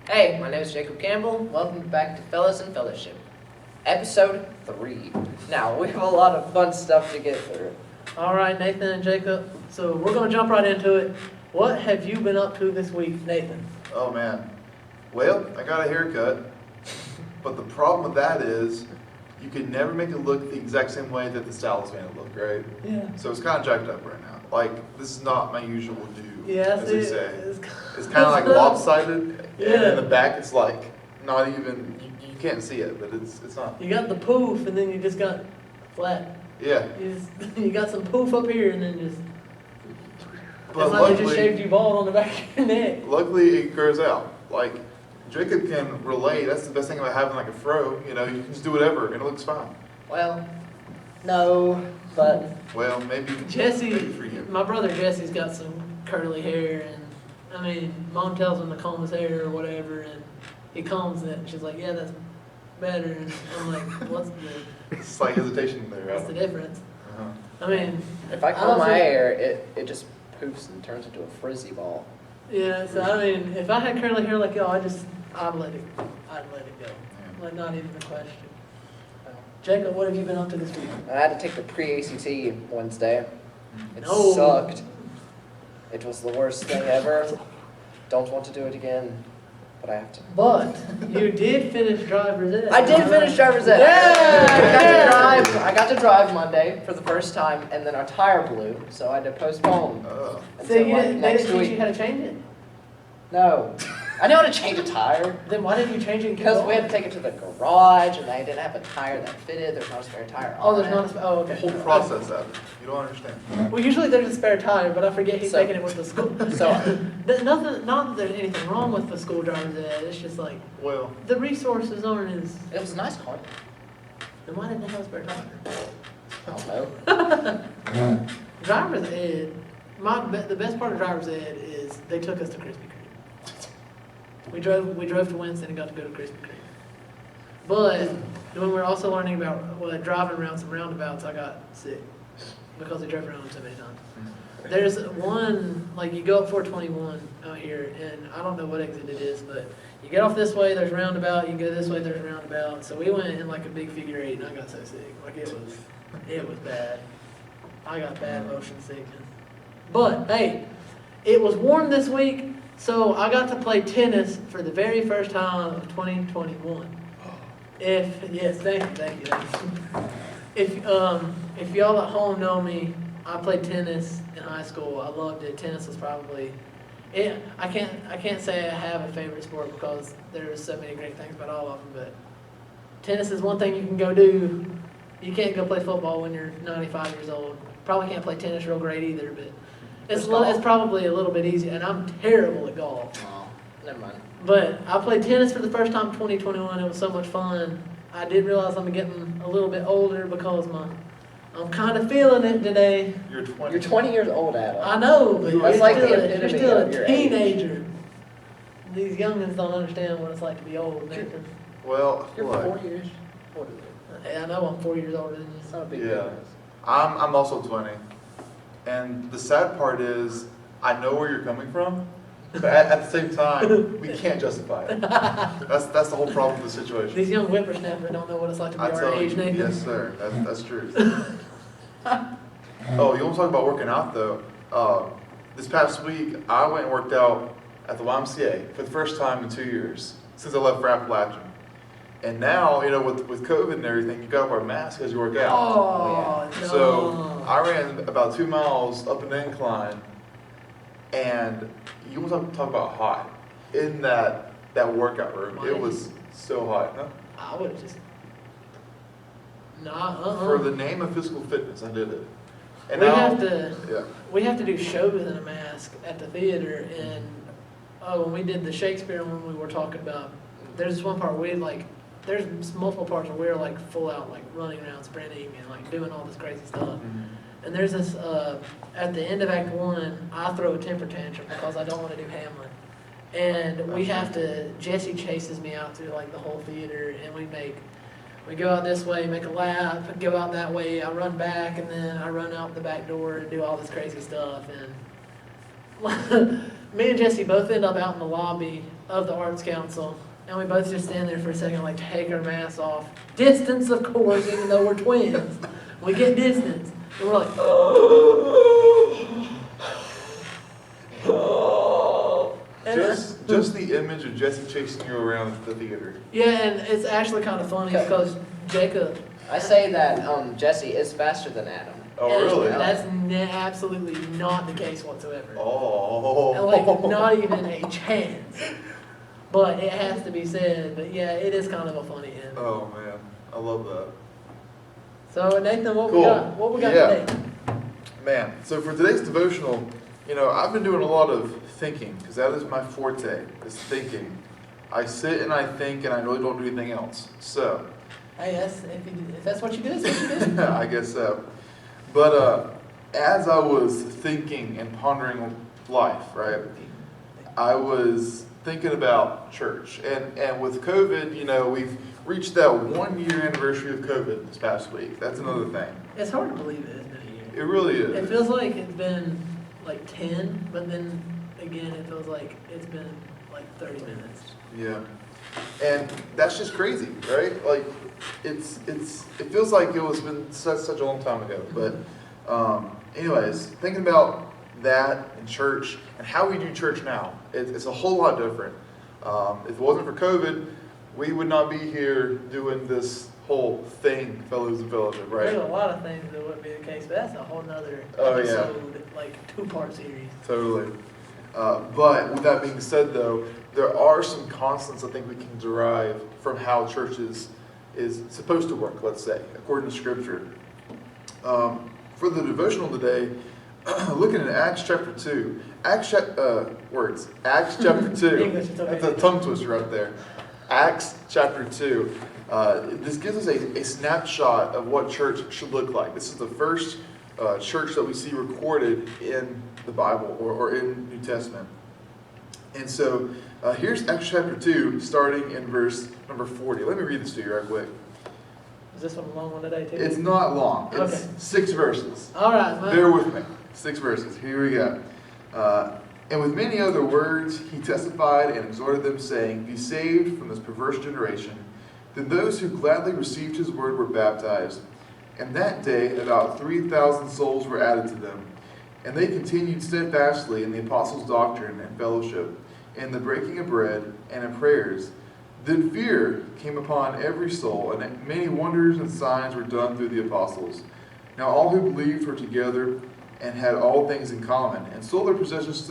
Hey, my name is Jacob Campbell. Welcome back to Fellas in Fellowship, episode 3. Now, we have a lot of fun stuff to get through. All right, Nathan and Jacob. So we're going to jump right into it. What have you been up to this week, Nathan? Oh man. Well, I got a haircut, but the problem with that is you can never make it look the exact same way that the stylist made it look, right? Yeah. So it's kind of jacked up right now. Like, this is not my usual do, Yes, as they it- say. it's- It's kind of like lopsided, and Yeah. in the back it's like not even, you can't see it, but it's not. You got the poof, and then you just got flat. Yeah. You got some poof up here, and then just But it's like they just luckily, shaved you bald on the back of your neck. luckily it grows out. Like, Jacob can relate. That's the best thing about having like a fro. You know, you can just do whatever and it looks fine. Well, no, but Well, maybe Jesse, maybe for you. my brother Jesse's got some curly hair, and I mean, Mom tells him to comb his hair or whatever, and he combs it, and she's like, "Yeah, that's better." And I'm like, It's slight hesitation there. what's the difference? Uh-huh. I mean, if I I comb don't my think- hair, it just poofs and turns into a frizzy ball. yeah. So I mean, if I had curly hair like y'all, I'd let it go. Like, not even a question. Jacob, what have you been up to this week? I had to take the pre-ACT Wednesday. It No. sucked. It was the worst thing ever. Don't want to do it again, but I have to. But you did finish driver's ed. I did finish driver's ed. Yeah! I got to drive Monday for the first time, and then our tire blew, so I had to postpone Oh. So until you like didn't, they next didn't teach you week. how to change it? No, I know how to change a tire Then why didn't you change it? and keep because we going? had to take it to the garage, and they didn't have a tire that fitted. There's not a spare tire. Oh, on there's it. not a oh, The okay. whole process of it. You don't understand. Well, usually there's a spare tire, but I forget he's So- taking it with the school. So There's nothing, not that there's anything wrong with the school driver's ed. It's just like Well, the resources aren't as. it was a nice car. Then why didn't they have a spare tire? I don't know. Driver's ed. The best part of driver's ed is they took us to Krispy Kreme. We drove to Winston and got to go to Krispy Kreme. But when we were also learning about driving around some roundabouts, I got sick because we drove around them so many times. There's one, like you go up 421 out here, and I don't know what exit it is, but you get off this way, there's a roundabout, you go this way, there's a roundabout. So we went in like a big figure 8, and I got so sick. Like it was bad. I got bad motion sickness. But hey, it was warm this week, so I got to play tennis for the very first time of 2021. Yes, thank you. If y'all at home know me, I played tennis in high school. I loved it. Tennis was probably it. I can't say I have a favorite sport because there's so many great things about all of them. But tennis is one thing you can go do. You can't go play football when you're 95 years old. Probably can't play tennis real great either. But it's probably a little bit easier. And I'm terrible at golf. Oh, never mind. But I played tennis for the first time in 2021. It was so much fun. I did realize I'm getting a little bit older because I'm kind of feeling it today. you're 20. You're 20 years old, Adam. I know, but That's you're like still, the you're epitome still of a your age. teenager. These youngins don't understand what it's like to be old, Nathan. Well, You're look, 4 years older than me. Hey, I know I'm 4 years older than you. It's not a big Yeah. difference. I'm also 20. And the sad part is, I know where you're coming from, but at the same time, we can't justify it. That's the whole problem with the situation. These young whippersnappers don't know what it's like to be I our tell age, you, Nathan. yes, sir. That's true. Oh, you want to talk about working out though? This past week, I went and worked out at the YMCA for the first time in 2 years since I left for Appalachian. And now, you know, with COVID and everything, you got to wear a mask as you work out. Oh, no. So I ran about 2 miles up an incline, and you want to talk about hot in that workout room. It was so hot. Huh? I would have just. Nah, For the name of physical fitness, I did it. And We now, have to. yeah. We have to do shows in a mask at the theater, and when we did the Shakespeare one, we were talking about. There's this one part where there's multiple parts where we're like full out, like running around, sprinting, and like doing all this crazy stuff. And there's this at the end of Act 1, I throw a temper tantrum because I don't want to do Hamlet, and we have to. Jesse chases me out through like the whole theater, and we go out this way, make a lap, go out that way, I run back, and then I run out the back door and do all this crazy stuff. And me and Jesse both end up out in the lobby of the Arts Council, and we both just stand there for a second, like take our masks off. Distance, of course, even though we're twins. We get distance. And we're like, and, Just the image of Jesse chasing you around the theater. yeah, and it's actually kind of funny because Jacob. I say that Jesse is faster than Adam. Oh, and really? That's absolutely not the case whatsoever. Oh. And, like, not even a chance. But it has to be said. But yeah, it is kind of a funny image. Oh, man. I love that. So Nathan, what Cool. we got? What we got Yeah. today? Man, so for today's devotional, I've been doing a lot of thinking, because that is my forte, is thinking. I sit and I think, and I really don't do anything else. So, Hey, if that's what you do, that's what you do. I guess so. But as I was thinking and pondering life, right, I was thinking about church. And with COVID, we've reached that 1 year anniversary of COVID this past week. That's another thing. It's hard to believe it's been a year. It really It is. feels like it's been like 10, but then again, it feels like it's been like 30 minutes. Yeah. And that's just crazy, right? Like, it feels like it was been such a long time ago. But anyways, thinking about that in church and how we do church now, it's a whole lot different. If it wasn't for COVID, we would not be here doing this whole thing, Fellows and Fellowship, right? There's a lot of things that wouldn't be the case, but that's a whole nother Oh, yeah. episode, like 2-part series. Totally. But with that being said, though, there are some constants I think we can derive from how church is supposed to work, let's say, according to Scripture. For the devotional today, looking at Acts chapter 2. Acts chapter 2. English, it's okay. That's a tongue twister right there. Acts chapter 2. This gives us a snapshot of what church should look like. This is the first church that we see recorded in the Bible or in New Testament. And so here's Acts chapter 2, starting in verse number 40. Let me read this to you right quick. Is this one a long one today, too? It's not long. It's Okay. 6 verses. All right, man. Bear with me. 6 verses. Here we go. And with many other words, he testified and exhorted them, saying, "Be saved from this perverse generation." Then those who gladly received his word were baptized. And that day about 3,000 souls were added to them. And they continued steadfastly in the apostles' doctrine and fellowship, in the breaking of bread, and in prayers. Then fear came upon every soul, and many wonders and signs were done through the apostles. Now all who believed were together and had all things in common, and sold their possessions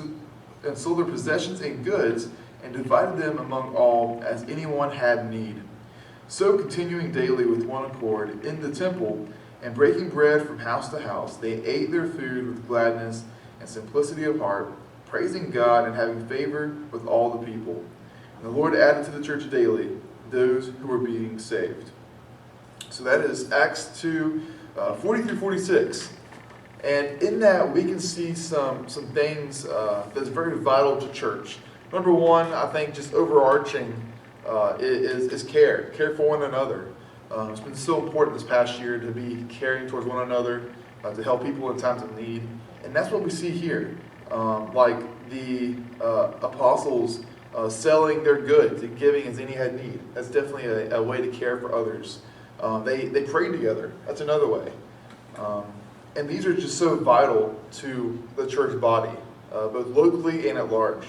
and goods, and divided them among all as anyone had need. So continuing daily with one accord in the temple, and breaking bread from house to house, they ate their food with gladness and simplicity of heart, praising God and having favor with all the people. And the Lord added to the church daily those who were being saved. So that is Acts 2, 40 through 46. And in that, we can see some things that's very vital to church. Number one, I think just overarching is care for one another. It's been so important this past year to be caring towards one another, to help people in times of need. And that's what we see here. Like the apostles selling their goods and giving as any had need. That's definitely a way to care for others. They prayed together. That's another way. And these are just so vital to the church body, both locally and at large.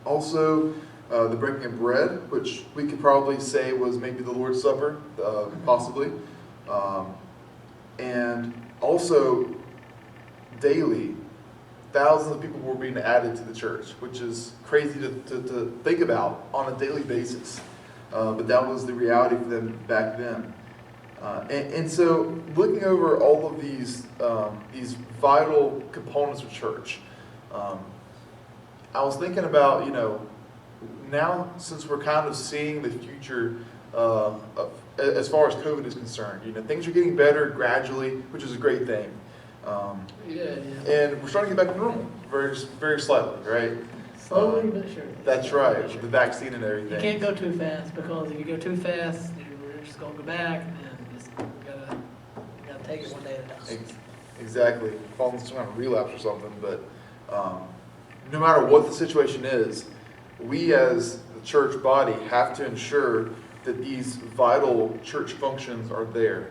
Also, the breaking of bread, which we could probably say was maybe the Lord's Supper, possibly. And also, daily, thousands of people were being added to the church, which is crazy to think about on a daily basis. But that was the reality for them back then. And so, looking over all of these vital components of church, I was thinking about, now since we're kind of seeing the future as far as COVID is concerned, things are getting better gradually, which is a great thing. And we're starting to get back to normal, very, very slightly, right? Slowly but surely. That's right, with the vaccine and You everything. can't go too fast, because if you go too fast, we're just gonna go back, and just we gotta take it one day at a time. Exactly. Falling into some kind of relapse or something, but no matter what the situation is, we as the church body have to ensure that these vital church functions are there.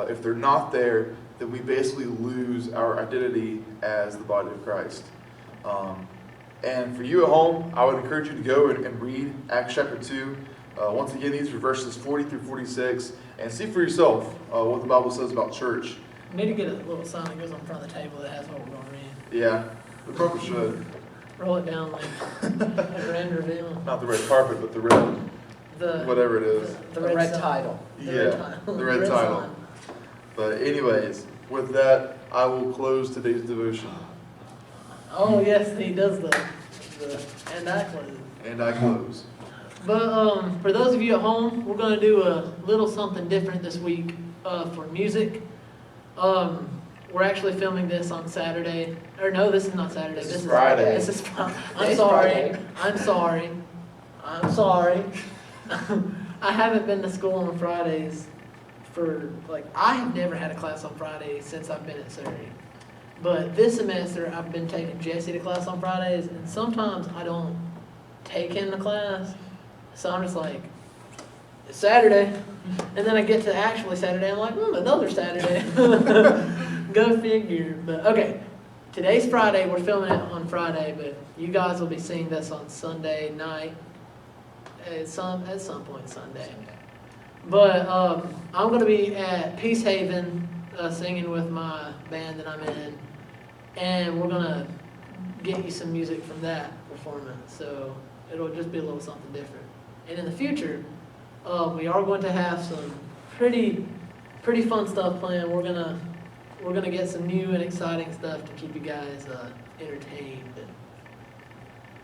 If they're not there, then we basically lose our identity as the body of Christ. And for you at home, I would encourage you to go and read Acts chapter 2. Once again, these are verses 40 through 46, and see for yourself what the Bible says about church. We need to get a little sign that goes on front of the table that has what we're going to read. Yeah, we probably should. Roll it down like a grand reveal. Not the red carpet, but the red, The whatever it is. The The red sign. title. The Yeah, red title. the red title. sign. But anyways, with that, I will close today's devotion. Oh yes, he does the and I close. And I close. But for those of you at home, we're gonna do a little something different this week for music. We're actually filming this on Saturday. Or no, this is not Saturday. This This is is Friday. This is Friday. I'm Today's sorry. Friday. I'm sorry. I'm sorry. I haven't been to school on Fridays for I have never had a class on Friday since I've been at Surrey. But this semester I've been taking Jesse to class on Fridays, and sometimes I don't take him to class. So I'm just like, it's Saturday. And then I get to actually Saturday, I'm like, another Saturday. Go figure. But okay, today's Friday, we're filming it on Friday, but you guys will be seeing this on Sunday night, at some point Sunday. But I'm going to be at Peace Haven singing with my band that I'm in, and we're going to get you some music from that performance. So it'll just be a little something different. And in the future, we are going to have some pretty fun stuff planned. We're gonna get some new and exciting stuff to keep you guys entertained and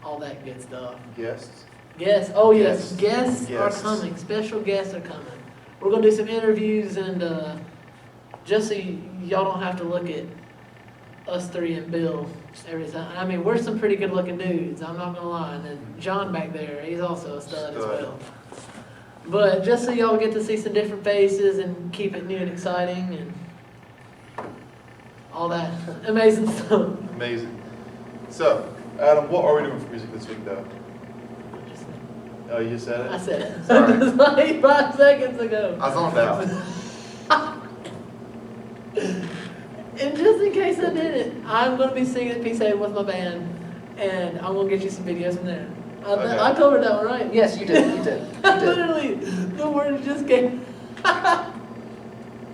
all that good stuff. Guests? Guests, oh yes, Guests. guests are coming. Special guests are coming. We're gonna do some interviews, and just so y'all don't have to look at us three and Bill every time. I mean, we're some pretty good looking dudes, I'm not gonna lie. And then John back there, he's also a stud as well. But just so y'all get to see some different faces and keep it new and exciting and all that amazing stuff. Amazing. So, Adam, what are we doing for music this week, though? Oh, you just said I it? said it. Sorry. Just like 5 seconds ago. I zoned out. And just in case I didn't, I'm going to be singing at Peace Haven with my band, and I'm going to get you some videos from there. Okay. I covered that one, right? Yes, you did. You did. You did. Literally, the words just came.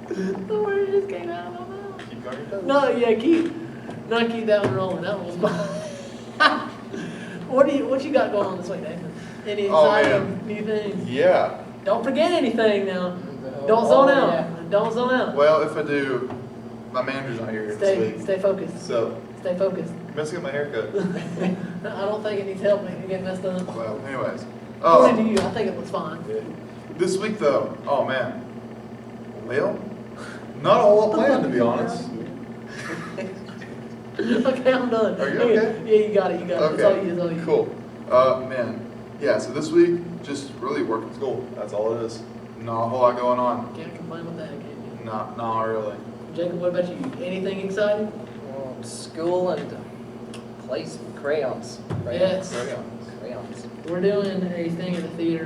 The words just came out of my mouth. Keep going your toes. No, yeah, keep that one rolling. That one was fine. What you got going on this week, Nathan? Any Oh, exciting new things? Yeah. Don't forget anything now. Don't Oh, zone out. yeah. Don't zone out. Well, if I do, my manager's not here this week. Stay focused. So, Stay focused. I'm messing up my haircut. I don't think it needs help making it get messed up. Well, anyways. According to you, I think it looks fine. This week, though, oh man. Well, not a whole lot planned, to be honest. Okay, I'm done. Are you okay? Yeah, you got it. It's all you. It's all you. Cool. Man. Yeah, so this week, just really working school. That's all it is. Not a whole lot going on. Can't complain with that, can you? Not really. Jacob, what about you? Anything exciting? Well, school and play some crayons. Yes. Crayons. We're doing a thing at the theater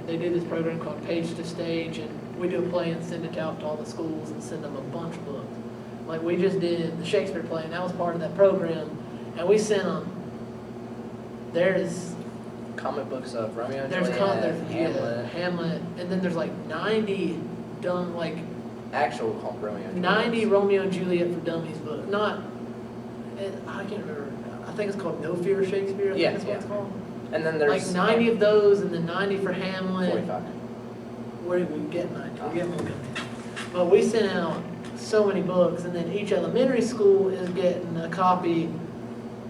they do this program called Page to Stage, and we do a play and send it out to all the schools and send them a bunch of books. Like we just did the Shakespeare play, and that was part of that program, and we sent them. There's Comic books of Romeo and There's Juliet, Hamlet. Hamlet, and then there's like 90 dumb, like actual Romeo and Juliet. 90 Romeo and Juliet for Dummies book. Not, I can't remember. I think it's called No Fear of Shakespeare. I think that's what it's called. And then Like there's 90 of those, and then 90 for Hamlet. 45. Where did we get 90? We get more coming. But we sent out so many books, and then each elementary school is getting a copy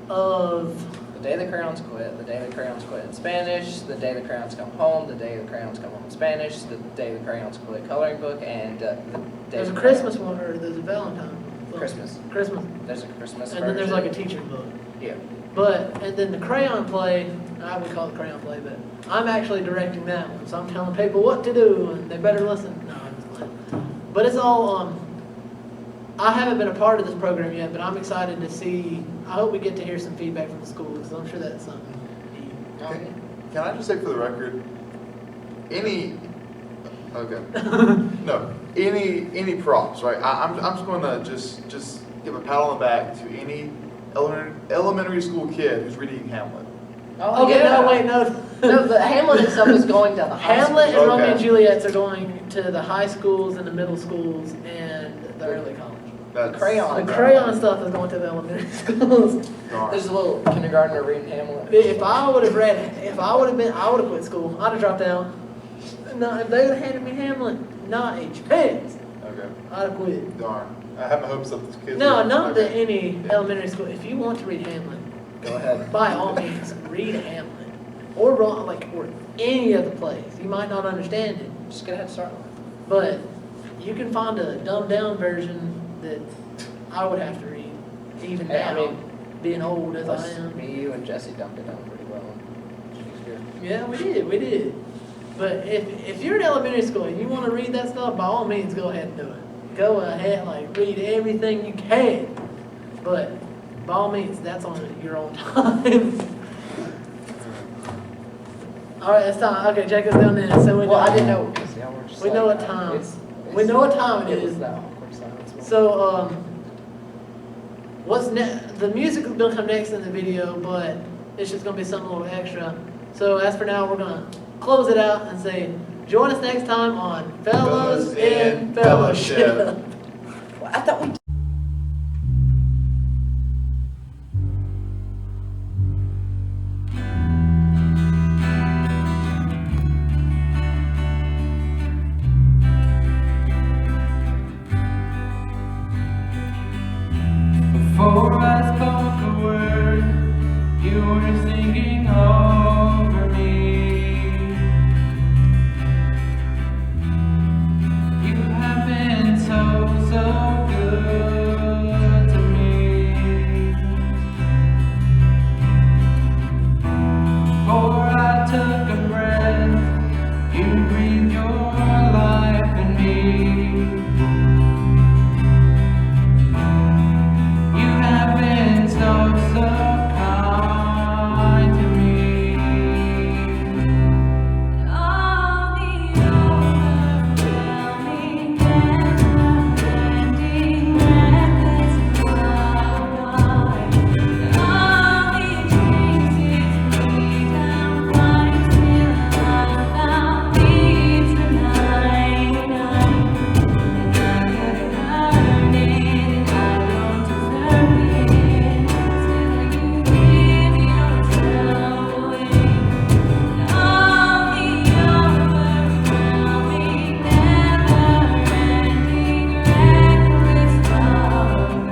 of. The Day the Crayons Quit, The Day the Crayons Quit in Spanish, The Day the Crayons Come Home, The Day the Crayons Come Home in Spanish, The Day the Crayons Quit coloring book, and The Day There's a the Christmas Crayons- one, or there's a Valentine book. Christmas. Christmas. There's a Christmas And then there's like a version. teacher book. Yeah. And then the crayon play, I would call it crayon play, but I'm actually directing that one. So I'm telling people what to do, and they better listen. No, I'm just playing. But it's all, I haven't been a part of this program yet, but I'm excited to see, I hope we get to hear some feedback from the schools, because I'm sure that's something. Can I just say for the record, any any props, right? I'm just going to just give a pat on the back to any elementary school kid who's reading Hamlet. Oh, Okay, yeah. no, wait, no. No, the Hamlet and stuff is going down the high Hamlet school. and Romeo and Okay. Juliet's are going to the high schools and the middle schools and the early college. That's Crayon. The crayon stuff is going to the elementary schools. Darn. There's a little kindergartner reading Hamlet. If I would have quit school. I'd have dropped out. No, if they would have handed me Hamlet, not a chance. Okay. I'd have quit. Darn. I have my hopes up this kid. No, not that Okay. any elementary school. If you want to read Hamlet, Go ahead. by all means, read Hamlet. Or or any other plays. You might not understand it, Just get a head start. but you can find a dumbed down version that I would have to read, even Hey, I now, mean, being old as I Us, am. me, you, and Jesse dumped it down pretty well. Shakespeare. Yeah, we did. But if you're in elementary school and you want to read that stuff, by all means, go ahead and do it. Go ahead, read everything you can. But by all means, that's on your own time. All right, it's time. Okay, Jacob's down there. So we know. Well, I didn't know because y'all were just We like, know what time. It's, We know what time it it was is. that awkward silence. So, what's next? The music is gonna come next in the video, but it's just gonna be something a little extra. So, as for now, we're gonna close it out and say, join us next time on Fellows in Fellowship. Well, I thought we Before I spoke a word, you were singing over me. You have been so good to me. Before I took a breath, you breathed your life in me. You have been so kind to me. All the overwhelming, never-ending methods of love, all the dreams we down flights till I found me tonight. And I could earn it, and I don't deserve it. Still, you give yourself away. All the overwhelming, never-ending, reckless love.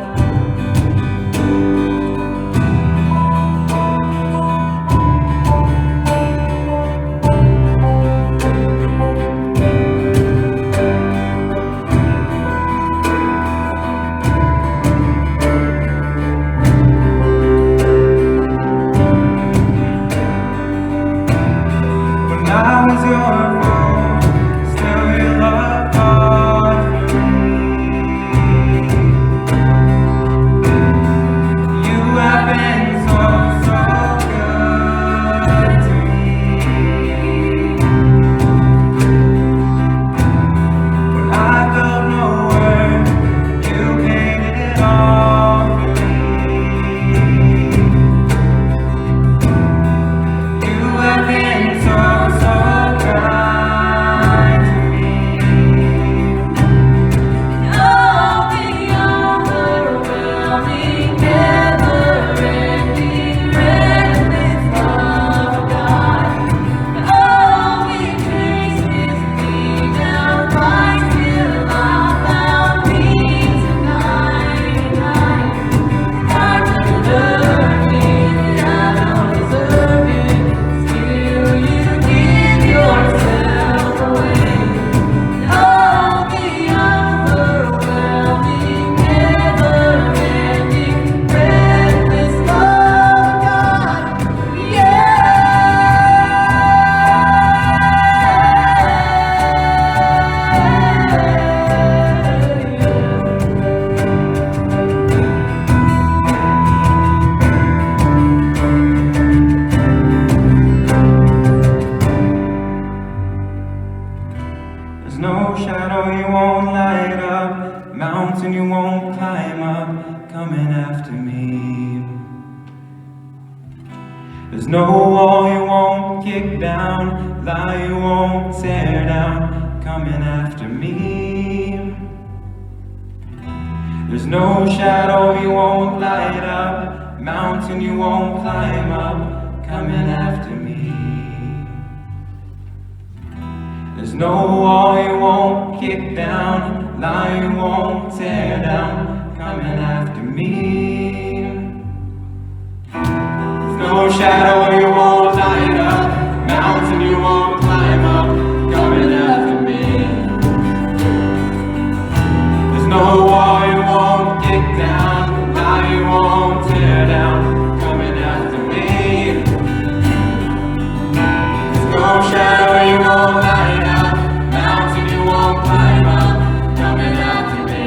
When I was your foe, still your love fought for me. You have been so good to me. When I felt nowhere, you paid it all for me. You have been so kind. mountain you won't climb up, coming after me. There's no wall you won't kick down, lie you won't tear down, coming after me. There's no shadow you won't light up, mountain you won't climb up, coming after me. There's no wall you won't kick down, lie you won't tear down, coming after me. There's no shadow you won't light up, mountain you won't climb up, coming after me. There's no wall you won't kick down, lie you won't tear down, coming after me. There's no shadow you won't light up, mountain you won't climb up, coming after me.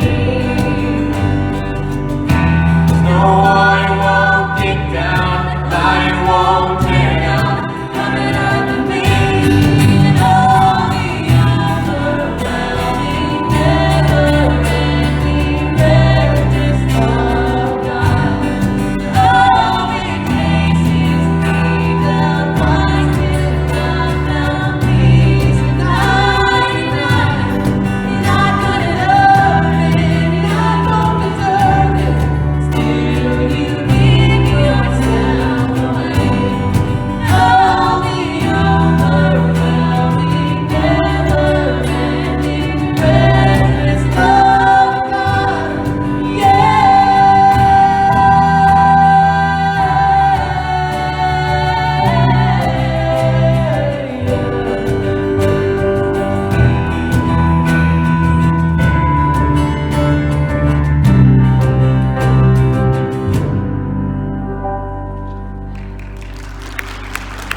There's no wall you won't kick down, lie you won't tear down, coming after me. And all the overwhelming, never-ending greatness of God. All it takes is freedom, find His love, found peace, and I couldn't earn it, I don't deserve it. Still, you give yourself away. All the overwhelming, never-ending greatness of God.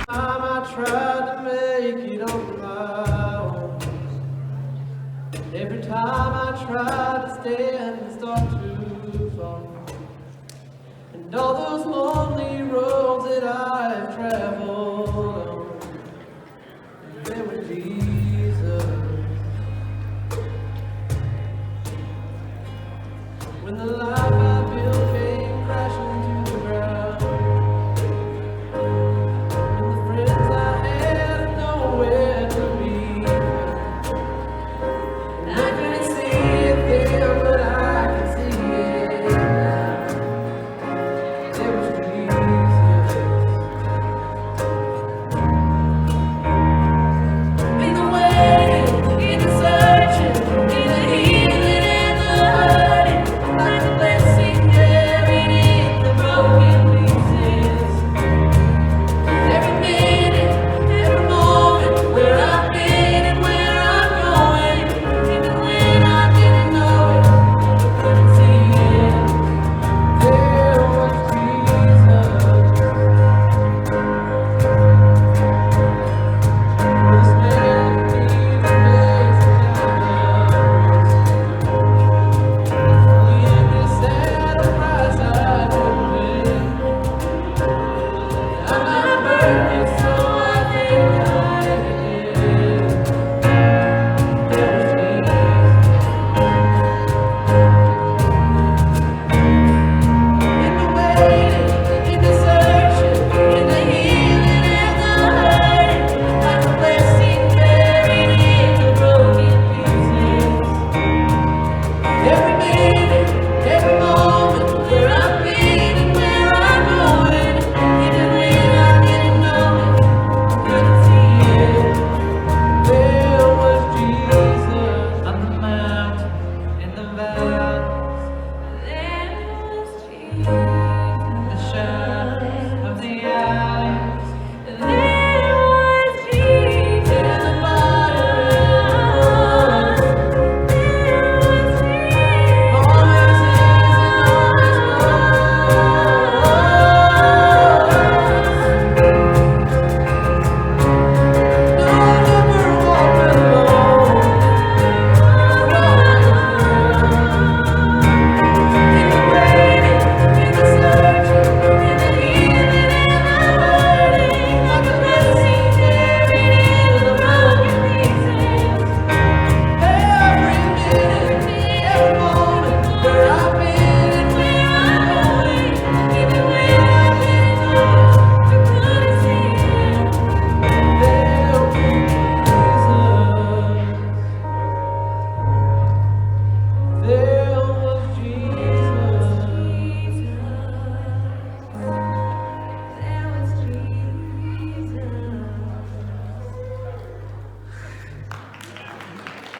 Time I tried to make it on my own, and every time I tried to stand and start to fall, and all those moments